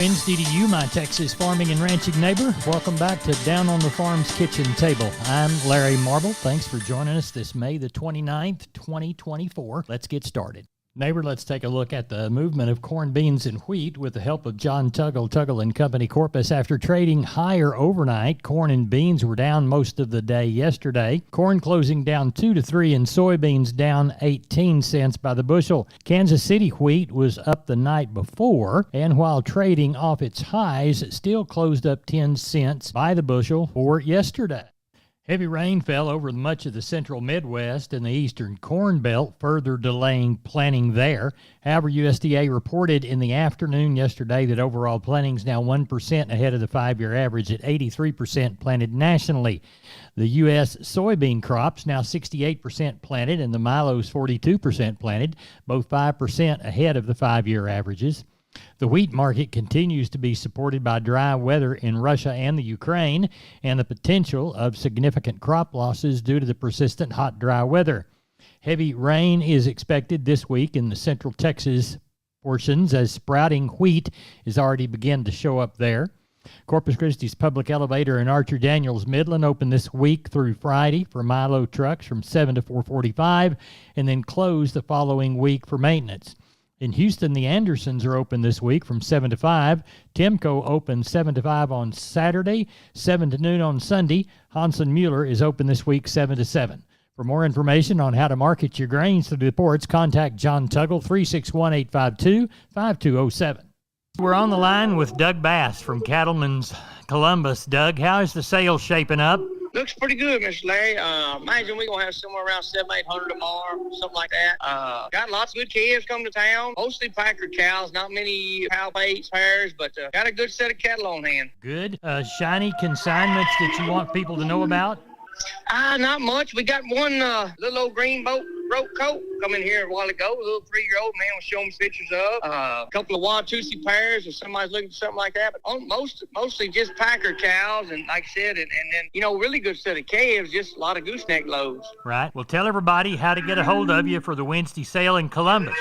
Wednesday to you, my Texas farming and ranching neighbor. Welcome back to Down on the Farm's Kitchen Table. I'm Larry Marble. Thanks for joining us this May the 29th, 2024. Let's get started. Neighbor, let's take a look at the movement of corn, beans, and wheat with the help of John Tuggle and Company Corpus. After trading higher overnight, corn and beans were down most of the day yesterday. Corn closing down 2 to 3 and soybeans down 18 cents by the bushel. Kansas City wheat was up the night before, and while trading off its highs, it still closed up 10 cents by the bushel for yesterday. Heavy rain fell over much of the central Midwest and the eastern Corn Belt, further delaying planting there. However, USDA reported in the afternoon yesterday that overall planting is now 1% ahead of the 5-year average at 83% planted nationally. The U.S. soybean crop's now 68% planted and the Milo's 42% planted, both 5% ahead of the 5-year averages. The wheat market continues to be supported by dry weather in Russia and the Ukraine and the potential of significant crop losses due to the persistent hot, dry weather. Heavy rain is expected this week in the central Texas portions as sprouting wheat is already beginning to show up there. Corpus Christi's Public Elevator in Archer Daniels Midland open this week through Friday for Milo trucks from 7 to 4:45 and then close the following week for maintenance. In Houston, the Andersons are open this week from 7 to 5. Timco open 7 to 5 on Saturday, 7 to noon on Sunday. Hansen Mueller is open this week 7 to 7. For more information on how to market your grains through the ports, contact John Tuggle, 361-852-5207. We're on the line with Doug Bass from Cattleman's Columbus. Doug, how is the sales shaping up? Looks pretty good, Mr. Larry. Imagine we're going to have somewhere around 700-800 tomorrow, something like that. Got lots of good calves coming to town, mostly Packer cows, not many cow pates, pairs, but got a good set of cattle on hand. Good. Shiny consignments that you want people to know about? Not much. We got one little old green broke coat come in here a while ago. A little 3-year-old man was showing me pictures of. A couple of Watusi pairs if somebody's looking for something like that. But mostly just Packer cows, and like I said, and then, really good set of calves, just a lot of gooseneck loads. Right. Well, tell everybody how to get a hold of you for the Wednesday sale in Columbus.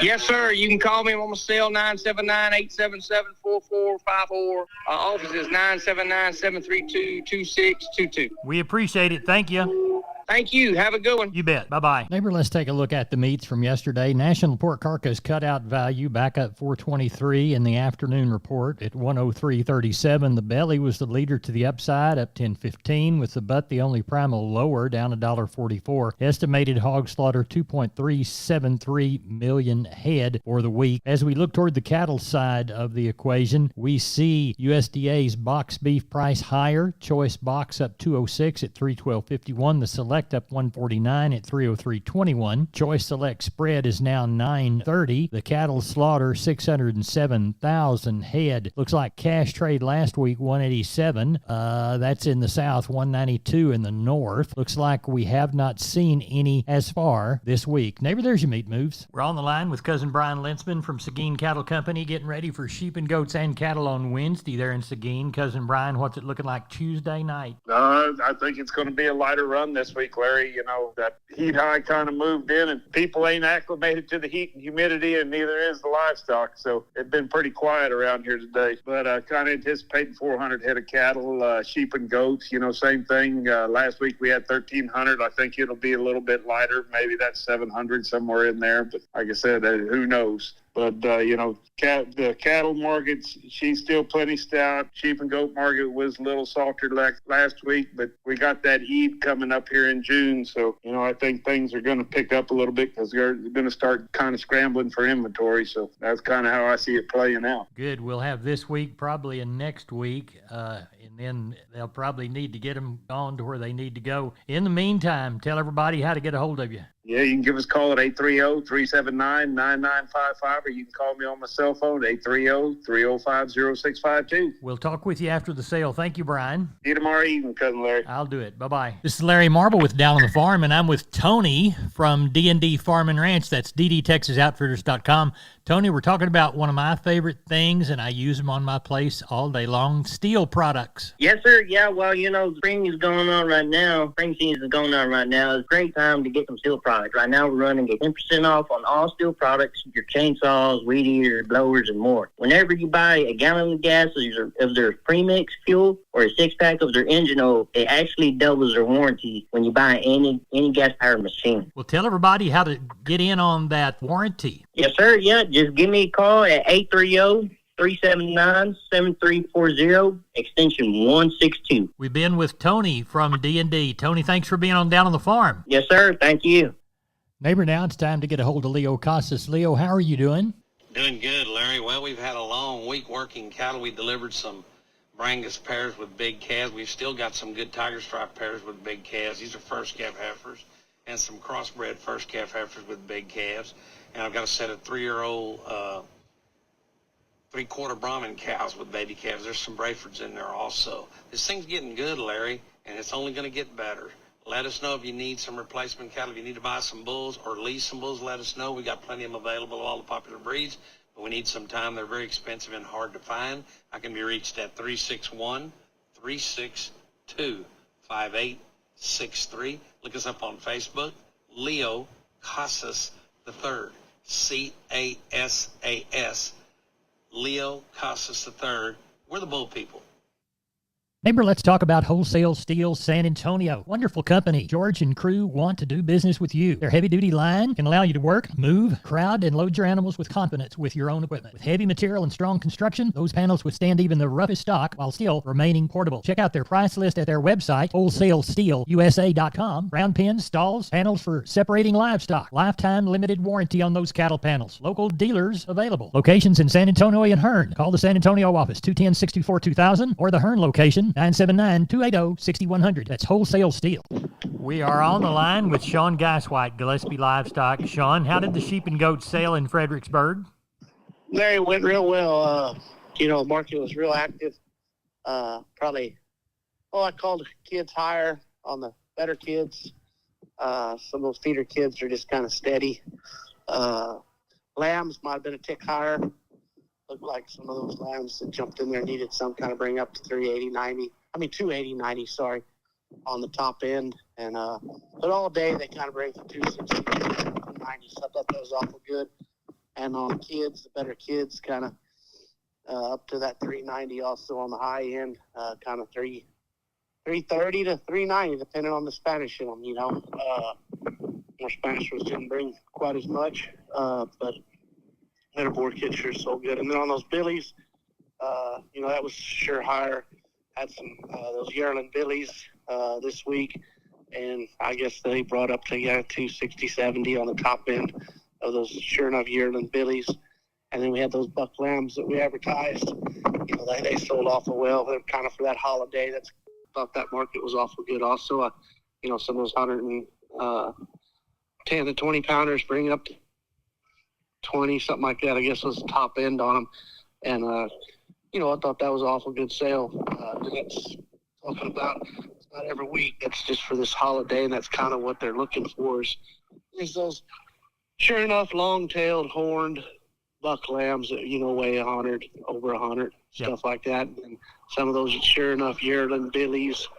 Yes, sir. You can call me on my cell, 979-877-4454. Office is 979-732-2622. We appreciate it. Thank you. Thank you. Have a good one. You bet. Bye-bye. Neighbor, let's take a look at the meats from yesterday. National pork carcass cutout value back up 423 in the afternoon report at 103.37. The belly was the leader to the upside, up 10.15, with the butt the only primal lower, down $1.44. Estimated hog slaughter 2.373 million head for the week. As we look toward the cattle side of the equation, we see USDA's box beef price higher. Choice box up 206 at 312.51. The select up 149 at 303.21. Choice select spread is now 930. The cattle slaughter 607,000 head. Looks like cash trade last week 187. That's in the south, 192 in the north. Looks like we have not seen any as far this week. Neighbor, there's your meat moves. We're on the line with cousin Brian Lintzman from Seguin Cattle Company, getting ready for sheep and goats and cattle on Wednesday there in Seguin. Cousin Brian, what's it looking like Tuesday night? I think it's going to be a lighter run this week, Larry. That heat high kind of moved in, and people ain't acclimated to the heat and humidity, and neither is the livestock. So it's been pretty quiet around here today. But kind of anticipating 400 head of cattle, sheep and goats. Same thing. Last week we had 1,300. I think it'll be a little bit lighter. Maybe that's 700 somewhere in there. But like I said, who knows? But, the cattle markets, she's still plenty stout. Sheep and goat market was a little softer like last week, but we got that Eid coming up here in June. So, I think things are going to pick up a little bit because they're going to start kind of scrambling for inventory. So that's kind of how I see it playing out. Good. We'll have this week, probably in next week, and then they'll probably need to get them on to where they need to go. In the meantime, tell everybody how to get a hold of you. Yeah, you can give us a call at 830-379-9955, or you can call me on my cell phone at 830-305-0652. We'll talk with you after the sale. Thank you, Brian. See you tomorrow evening, Cousin Larry. I'll do it. Bye-bye. This is Larry Marble with Down on the Farm, and I'm with Tony from D&D Farm and Ranch. That's ddtexasoutfitters.com. Tony, we're talking about one of my favorite things, and I use them on my place all day long, steel products. Yes, sir. Yeah, well, spring is going on right now. Spring season is going on right now. It's a great time to get some steel products. Right now, we're running a 10% off on all steel products, your chainsaws, weed eaters, blowers, and more. Whenever you buy a gallon of gas of their premix fuel or a 6-pack of their engine oil, it actually doubles their warranty when you buy any gas-powered machine. Well, tell everybody how to get in on that warranty. Yes, sir. Yeah, just give me a call at 830-379-7340, extension 162. We've been with Tony from D&D. Tony, thanks for being on Down on the Farm. Yes, sir. Thank you. Neighbor, now it's time to get a hold of Leo Casas. Leo, how are you doing? Doing good, Larry. Well, we've had a long week working cattle. We delivered some Brangus pairs with big calves. We've still got some good Tiger Stripe pairs with big calves. These are first calf heifers, and some crossbred first calf heifers with big calves. And I've got a set of 3-year-old three-quarter Brahman cows with baby calves. There's some Brayfords in there also. This thing's getting good, Larry, and it's only going to get better. Let us know if you need some replacement cattle. If you need to buy some bulls or lease some bulls, let us know. We got plenty of them available of all the popular breeds, but we need some time. They're very expensive and hard to find. I can be reached at 361-362-5863. Look us up on Facebook, Leo Casas III, C-A-S-A-S, Leo Casas III. We're the bull people. Neighbor, let's talk about Wholesale Steel San Antonio. Wonderful company. George and crew want to do business with you. Their heavy-duty line can allow you to work, move, crowd, and load your animals with confidence with your own equipment. With heavy material and strong construction, those panels withstand even the roughest stock while still remaining portable. Check out their price list at their website, wholesalesteelusa.com. Round pins, stalls, panels for separating livestock. Lifetime limited warranty on those cattle panels. Local dealers available. Locations in San Antonio and Hearn. Call the San Antonio office, 210-624-2000, or the Hearn location, 979-280-6100. That's Wholesale Steel. We are on the line with Sean Geiswhite, Gillespie Livestock. Sean, how did the sheep and goats sale in Fredericksburg? Larry, went real well. The market was real active. I called kids higher on the better kids. Some of those feeder kids are just kind of steady. Lambs might have been a tick higher. Looked like some of those lambs that jumped in there needed some kind of bring up to 280, 90, sorry, on the top end. And but all day they kind of bring from 260 to 290, so I thought that was awful good. And on kids, the better kids, kind of up to that 390 also on the high end, kind of 330 to 390, depending on the Spanish in them, More Spanish ones didn't bring quite as much, but Letterboard kids sure sold good. And then on those billies, that was sure higher. Had some those yearling billies this week, and I guess they brought up to 260, 70 on the top end of those sure enough yearling billies. And then we had those buck lambs that we advertised. They sold awful well. They're kind of for that holiday. Thought that market was awful good. Also, some of those 110 to 20 pounders bring up to 20, something like that, I guess was the top end on them. And, I thought that was an awful good sale. That's talking about, it's not every week. That's just for this holiday, and that's kind of what they're looking for is those, sure enough, long-tailed, horned buck lambs that, weigh 100, over 100, yep. Stuff like that. And some of those, sure enough, yearling billies.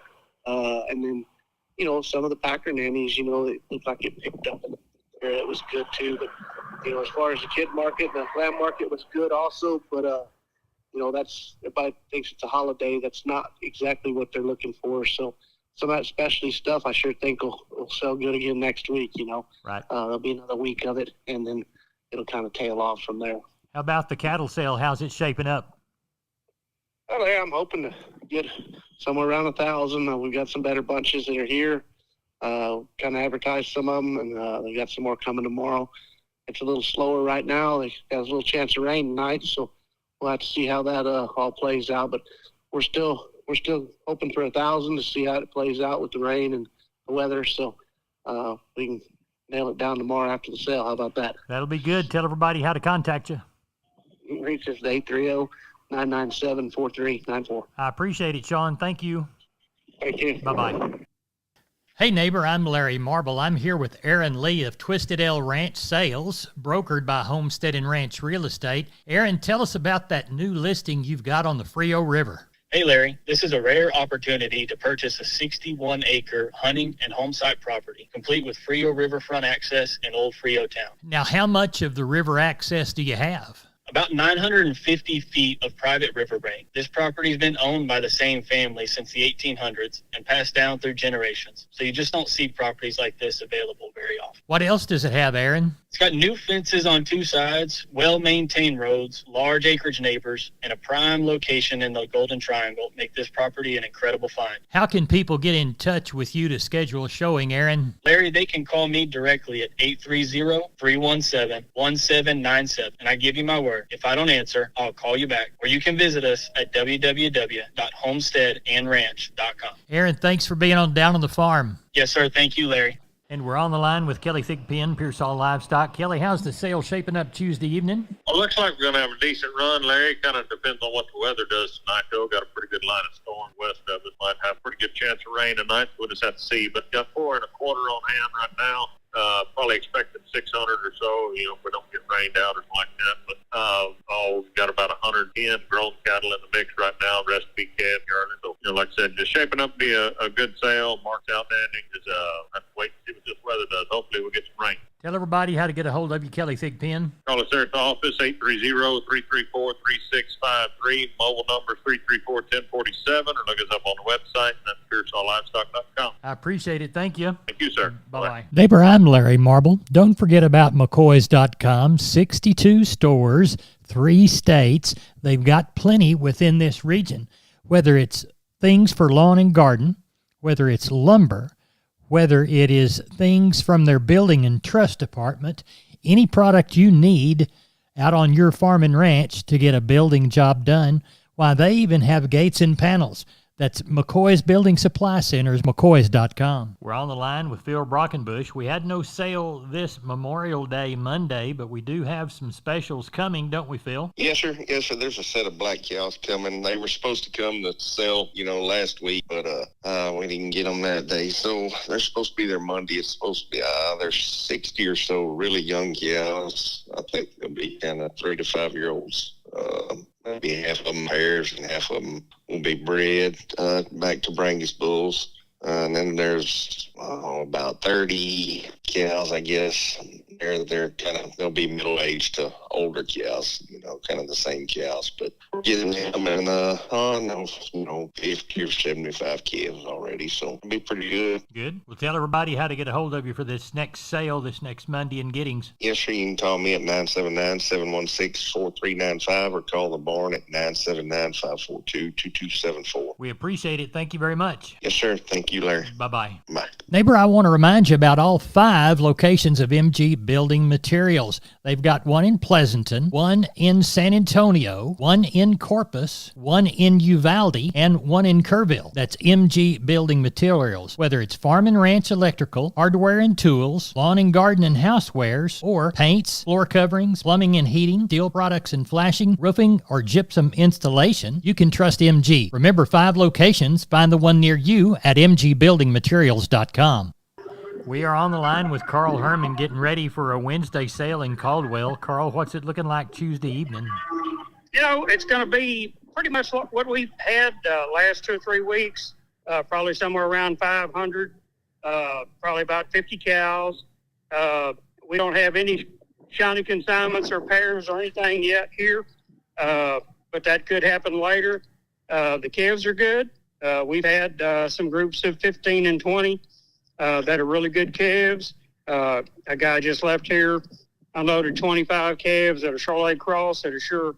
And then, some of the Packer nannies, it looked like it picked up in the area. It was good, too. But, as far as the kid market, the lamb market was good also, but, that's, everybody thinks it's a holiday. That's not exactly what they're looking for. So some of that specialty stuff I sure think will sell good again next week, Right. There'll be another week of it, and then it'll kind of tail off from there. How about the cattle sale? How's it shaping up? Well, yeah, I'm hoping to get somewhere around 1,000. We've got some better bunches that are here. Kind of advertised some of them, and they've got some more coming tomorrow. It's a little slower right now. They got a little chance of rain tonight, so we'll have to see how that all plays out. But we're still hoping for 1,000 to see how it plays out with the rain and the weather. So we can nail it down tomorrow after the sale. How about that? That'll be good. Tell everybody how to contact you. You can reach us at 830-997-4394. I appreciate it, Sean. Thank you. Thank you. Bye-bye. Hey neighbor, I'm Larry Marble. I'm here with Aaron Lee of Twisted L Ranch Sales, brokered by Homestead and Ranch Real Estate. Aaron, tell us about that new listing you've got on the Frio River. Hey Larry, this is a rare opportunity to purchase a 61-acre hunting and home site property, complete with Frio riverfront access in Old Frio Town. Now, how much of the river access do you have? About 950 feet of private riverbank. This property has been owned by the same family since the 1800s and passed down through generations. So you just don't see properties like this available very often. What else does it have, Aaron? It's got new fences on 2 sides, well-maintained roads, large acreage neighbors, and a prime location in the Golden Triangle make this property an incredible find. How can people get in touch with you to schedule a showing, Aaron? Larry, they can call me directly at 830-317-1797, and I give you my word. If I don't answer, I'll call you back. Or you can visit us at www.homesteadandranch.com. Aaron, thanks for being on Down on the Farm. Yes, sir. Thank you, Larry. And we're on the line with Kelly Thigpen, Pearsall Livestock. Kelly, how's the sale shaping up Tuesday evening? Well, looks like we're going to have a decent run, Larry. Kind of depends on what the weather does tonight, though. Got a pretty good line of storm west of us. Might have a pretty good chance of rain tonight. We'll just have to see. But got 4 1/4 on hand right now. Probably expecting 600 or so, if we don't get rained out or something like that. But we've got about 110 grown cattle in the mix right now. The rest be calf yearling. So, like I said, just shaping up to be a good sale. Mark's outstanding. Just have to wait and see what this weather does. Hopefully we'll get some rain. Tell everybody how to get a hold of you, Kelly Thigpen. Call us there at the office, 830-334-3653. Mobile number 334-1047, or look us up on the website, and that's PearsallLivestock.com. I appreciate it. Thank you. Thank you, sir. Bye-bye. Neighbor, I'm Larry Marble. Don't forget about McCoys.com. 62 stores, 3 states. They've got plenty within this region, whether it's things for lawn and garden, whether it's lumber, whether it is things from their building and trust department, any product you need out on your farm and ranch to get a building job done. Why, they even have gates and panels. That's McCoy's Building Supply Centers, McCoys.com. We're on the line with Phil Brockenbush. We had no sale this Memorial Day Monday, but we do have some specials coming, don't we, Phil? Yes, sir. Yes, sir. There's a set of black cows coming. They were supposed to come to sell, last week, but we didn't get them that day. So they're supposed to be there Monday. It's supposed to be, there's 60 or so really young cows. I think they'll be kind of 3 to 5 year olds. Maybe half of them pairs and half of them will be bred back to Brangus bulls. And then there's about 30 cows, I guess. They're they'll be middle-aged to older cows, kind of the same cows. But we're getting them in, 50 or 75 calves already, so it'll be pretty good. Good. Well, tell everybody how to get a hold of you for this next sale, this next Monday in Giddings. Yes, sir. You can call me at 979-716-4395 or call the barn at 979-542-2274. We appreciate it. Thank you very much. Yes, sir. Thank you, Larry. Bye-bye. Bye. Neighbor, I want to remind you about all 5 locations of MG Building Materials. They've got one in Pleasanton, one in San Antonio, one in Corpus, one in Uvalde, and one in Kerrville. That's MG Building Materials. Whether it's farm and ranch electrical, hardware and tools, lawn and garden and housewares, or paints, floor coverings, plumbing and heating, steel products and flashing, roofing, or gypsum installation, you can trust MG. Remember, 5 locations. Find the one near you at mgbuildingmaterials.com. We are on the line with Carl Herman getting ready for a Wednesday sale in Caldwell. Carl, what's it looking like Tuesday evening? It's going to be pretty much what we've had last 2 or 3 weeks, probably somewhere around 500, probably about 50 cows. We don't have any shiny consignments or pairs or anything yet here, but that could happen later. The calves are good. We've had some groups of 15 and 20 that are really good calves. A guy just left here, unloaded 25 calves at a Charlotte Cross that are sure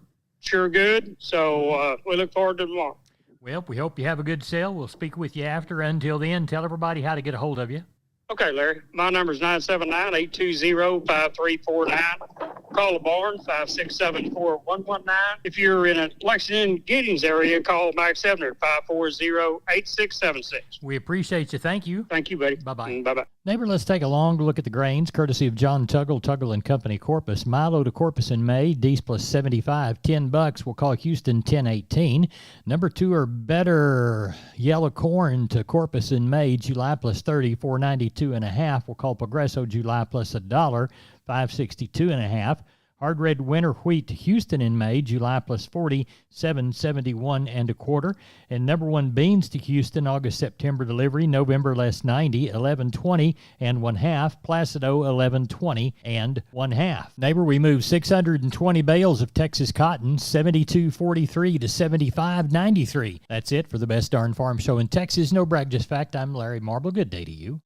good. So we look forward to tomorrow. Well, we hope you have a good sale. We'll speak with you after. Until then, tell everybody how to get a hold of you. Okay, Larry. My number is 979-820-5349. Call the barn, 567-4119. If you're in a Lexington, Giddings area, call Max Ebner at 540-8676. We appreciate you. Thank you. Thank you, buddy. Bye-bye. Bye-bye. Neighbor, let's take a long look at the grains, courtesy of John Tuggle and Company, Corpus. Milo to Corpus in May, D's plus 75, $10. We'll call Houston 10.18. Number 2 or better yellow corn to Corpus in May, July plus 30, $492.5. We'll call Progresso July plus $1, $562.5. Hard red winter wheat to Houston in May, July plus 40, $771.25. And number 1 beans to Houston, August, September delivery, November less 90, $11.20 Placido, $11.20 Neighbor, we moved 620 bales of Texas cotton, 72.43 to 75.93. That's it for the best darn farm show in Texas. No brag, just fact. I'm Larry Marble. Good day to you.